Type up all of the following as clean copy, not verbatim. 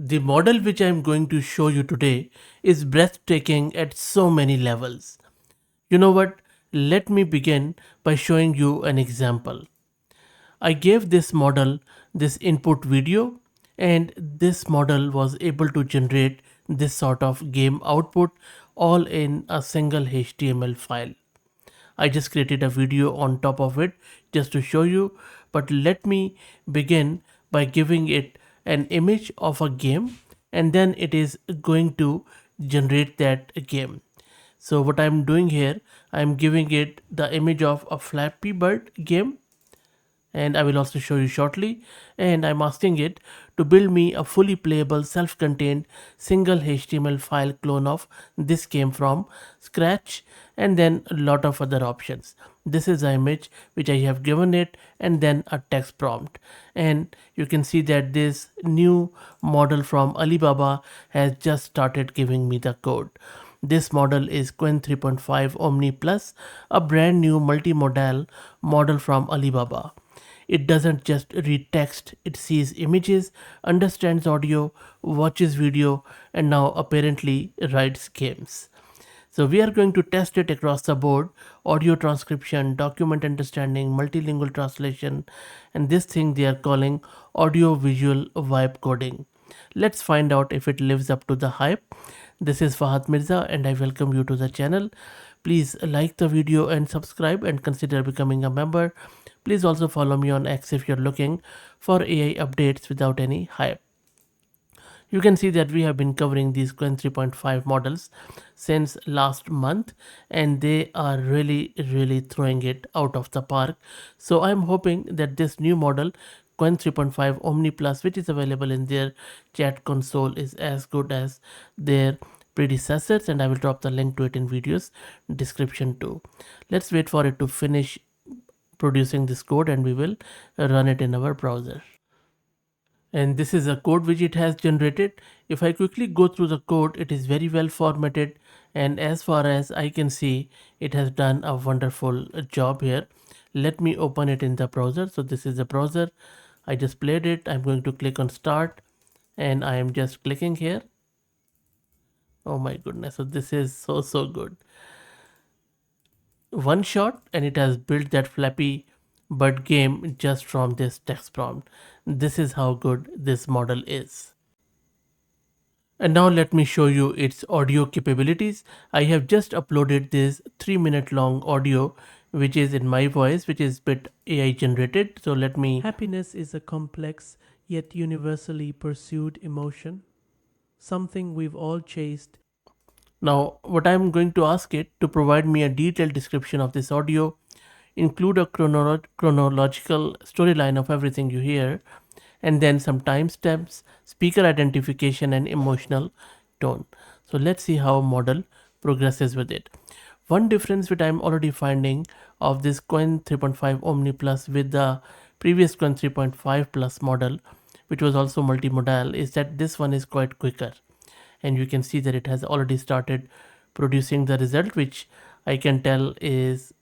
The model which I am going to show you today is breathtaking at so many levels. You know what? Let me begin by showing you an example. I gave this model this input video, and this model was able to generate this sort of game output all in a single HTML file. I just created a video on top of it just to show you, but let me begin by giving it an image of a game, and then it is going to generate that game. So what I'm doing here, I'm giving it the image of a Flappy Bird game, and I will also show you shortly, and I'm asking it to build me a fully playable self-contained single HTML file clone of this game from scratch, and then a lot of other options. This is the image which I have given it, and then a text prompt, and you can see that this new model from Alibaba has just started giving me the code. This model is Qwen3.5 Omni Plus, a brand new multimodal model from Alibaba. It doesn't just read text, it sees images, understands audio, watches video, and now apparently writes games. So we are going to test it across the board: audio transcription, document understanding, multilingual translation, and this thing they are calling audio visual vibe coding. Let's find out if it lives up to the hype. This is Fahad Mirza and I welcome you to the channel. Please like the video and subscribe and consider becoming a member. Please also follow me on X if you're looking for AI updates without any hype. You can see that we have been covering these Qwen 3.5 models since last month, and they are really throwing it out of the park. So I'm hoping that this new model Qwen 3.5 Omni Plus, which is available in their chat console, is as good as their predecessors, and I will drop the link to it in videos description too. Let's wait for it to finish producing this code and we will run it in our browser. And this is a code which it has generated. If I quickly go through the code, it is very well formatted, and as far as I can see, it has done a wonderful job here. Let me open it in the browser. So this is the browser. I just played it. I'm going to click on start, and I am just clicking here. Oh my goodness, so this is so good. One shot and it has built that Flappy Bird game just from this text prompt. This is how good this model is. And now let me show you its audio capabilities. I have just uploaded this 3-minute long audio which is in my voice, which is bit AI generated. So let me. Happiness is a complex yet universally pursued emotion, something we've all chased. Now what I'm going to ask it to provide me a detailed description of this audio, include a chronological storyline of everything you hear, and then some timestamps, speaker identification, and emotional tone. So let's see how model progresses with it. One difference which I'm already finding of this Qwen 3.5 Omni Plus with the previous Qwen 3.5 Plus model, which was also multimodal, is that this one is quite quicker. And you can see that it has already started producing the result, which I can tell is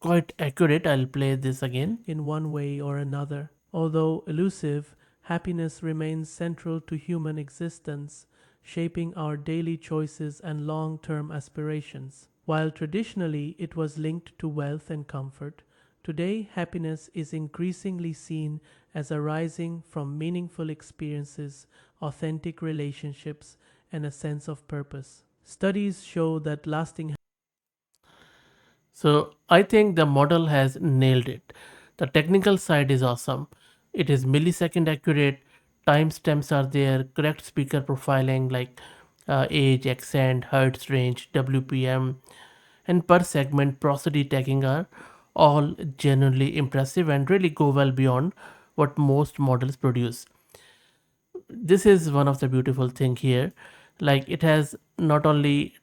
quite accurate. I'll play this again. In one way or another. Although elusive, happiness remains central to human existence, shaping our daily choices and long-term aspirations. While traditionally it was linked to wealth and comfort, today happiness is increasingly seen as arising from meaningful experiences, authentic relationships, and a sense of purpose. Studies show that lasting. So I think the model has nailed it. The technical side is awesome. It is millisecond accurate, timestamps are there, correct speaker profiling like age, accent, hertz range, WPM, and per segment prosody tagging are all genuinely impressive and really go well beyond what most models produce. This is one of the beautiful thing here. Like, it has not only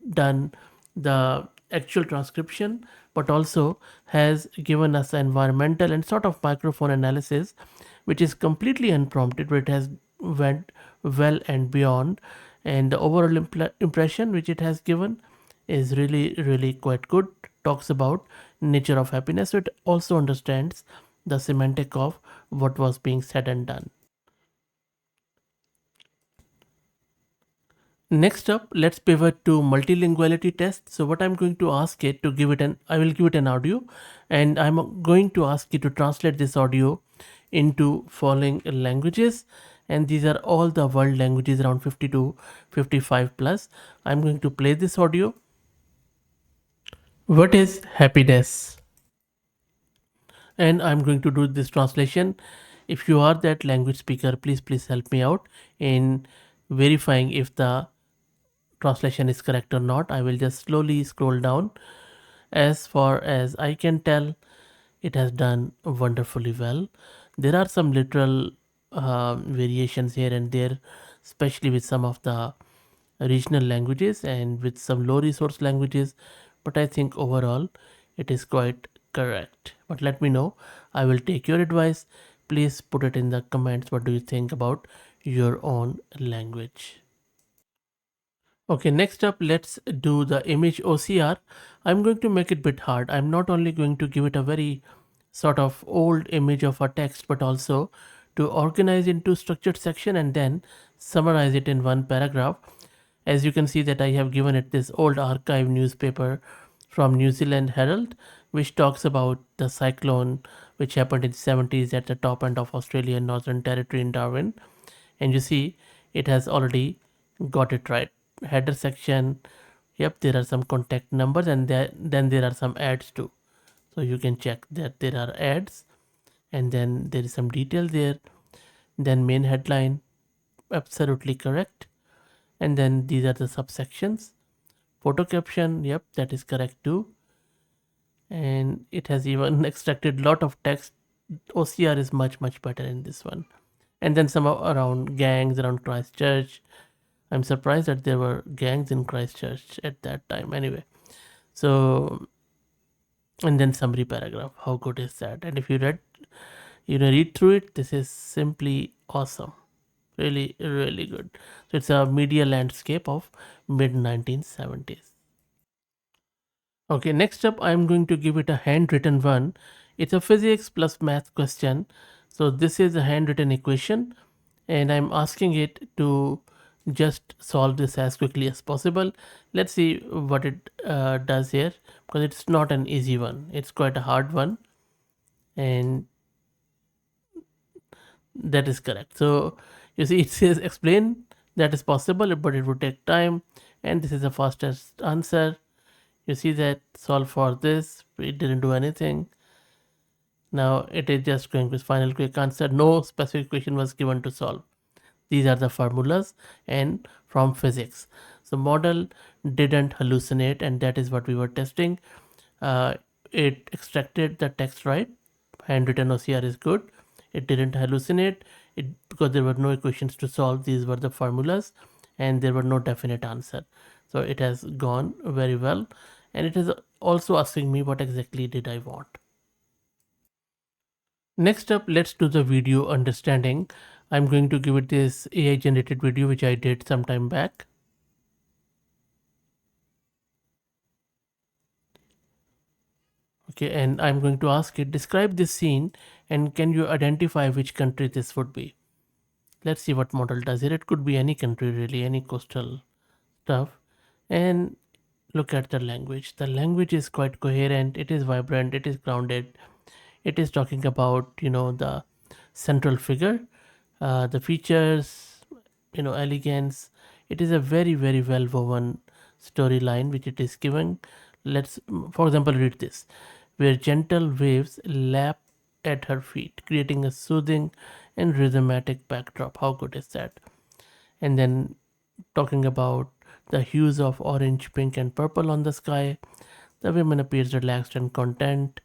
done the actual transcription but also has given us environmental and sort of microphone analysis which is completely unprompted, but it has went well and beyond, and the overall impression which it has given is really quite good. Talks about nature of happiness, so it also understands the semantic of what was being said and done. Next up, let's pivot to multilinguality test. So what I'm going to ask it to give it I will give it an audio, and I'm going to ask it to translate this audio into following languages. And these are all the world languages, around 50 to 55 plus. I'm going to play this audio. What is happiness? And I'm going to do this translation. If you are that language speaker, please help me out in verifying if the translation is correct or not. I will just slowly scroll down. As far as I can tell, it has done wonderfully well. There are some literal variations here and there, especially with some of the regional languages and with some low resource languages, but I think overall it is quite correct. But let me know. I will take your advice. Please put it in the comments. What do you think about your own language? Okay, next up, let's do the image OCR. I'm going to make it a bit hard. I'm not only going to give it a very sort of old image of a text, but also to organize into structured section and then summarize it in one paragraph. As you can see that I have given it this old archive newspaper from New Zealand Herald, which talks about the cyclone which happened in the 70s at the top end of Australian Northern Territory in Darwin. And you see it has already got it right. Header section, yep, there are some contact numbers, and then there are some ads too. So you can check that there are ads, and then there is some detail there. Then main headline, absolutely correct. And then these are the subsections. Photo caption, yep, that is correct too. And it has even extracted lot of text. OCR is much better in this one. And then some around gangs around Christchurch. I'm surprised that there were gangs in Christchurch at that time. Anyway, so and then summary paragraph. How good is that? And if you read through it, this is simply awesome. Really good. So it's a media landscape of mid 1970s. Okay, next up, I'm going to give it a handwritten one. It's a physics plus math question. So this is a handwritten equation, and I'm asking it to just solve this as quickly as possible. Let's see what it does here, because it's not an easy one. It's quite a hard one, and that is correct. So you see, it says explain, that is possible, but it would take time, and this is the fastest answer. You see that solve for this, it didn't do anything. Now it is just going with final quick answer. No specific question was given to solve. These are the formulas and from physics. So model didn't hallucinate, and that is what we were testing. Uh, it extracted the text right. Handwritten OCR is good. It didn't hallucinate it because there were no equations to solve. These were the formulas, and there were no definite answer. So it has gone very well, and it is also asking me what exactly did I want. Next up, let's do the video understanding. I'm going to give it this AI generated video which I did some time back. Okay, and I'm going to ask it, describe this scene and can you identify which country this would be? Let's see what model does here. It could be any country really, any coastal stuff. And look at the language. The language is quite coherent, it is vibrant, it is grounded. It is talking about, the central figure, the features, elegance. It is a very well woven storyline which it is given. Let's, for example, read this, where gentle waves lap at her feet, creating a soothing and rhythmatic backdrop. How good is that? And then talking about the hues of orange, pink, and purple on the sky. The women appears relaxed and content.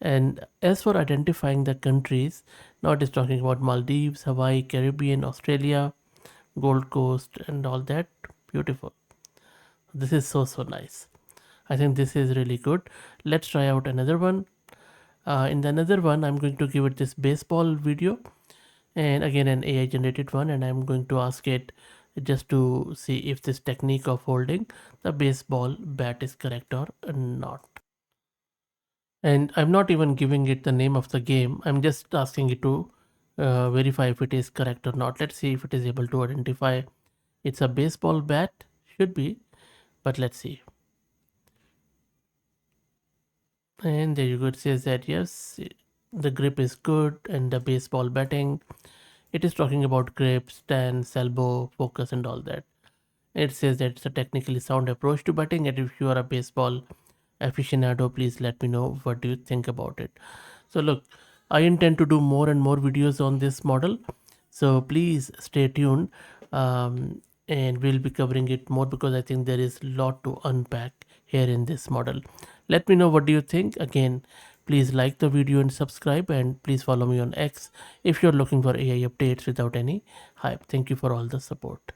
And as for identifying the countries, now it is talking about Maldives, Hawaii, Caribbean, Australia, Gold Coast, and all that. Beautiful. This is so nice. I think this is really good. Let's try out another one. In the another one, I'm going to give it this baseball video, and again an AI generated one, and I'm going to ask it just to see if this technique of holding the baseball bat is correct or not. And I'm not even giving it the name of the game. I'm just asking it to verify if it is correct or not. Let's see if it is able to identify It's a baseball bat, should be, but let's see. And there you go, it says that yes, the grip is good and the baseball batting. It is talking about grip, stance, elbow, focus, and all that. It says that it's a technically sound approach to batting, and if you are a baseball aficionado, please let me know what do you think about it. So look, I intend to do more and more videos on this model, so please stay tuned, and we'll be covering it more because I think there is a lot to unpack here in this model. Let me know what do you think. Again, please like the video and subscribe, and please follow me on X if you're looking for AI updates without any hype. Thank you for all the support.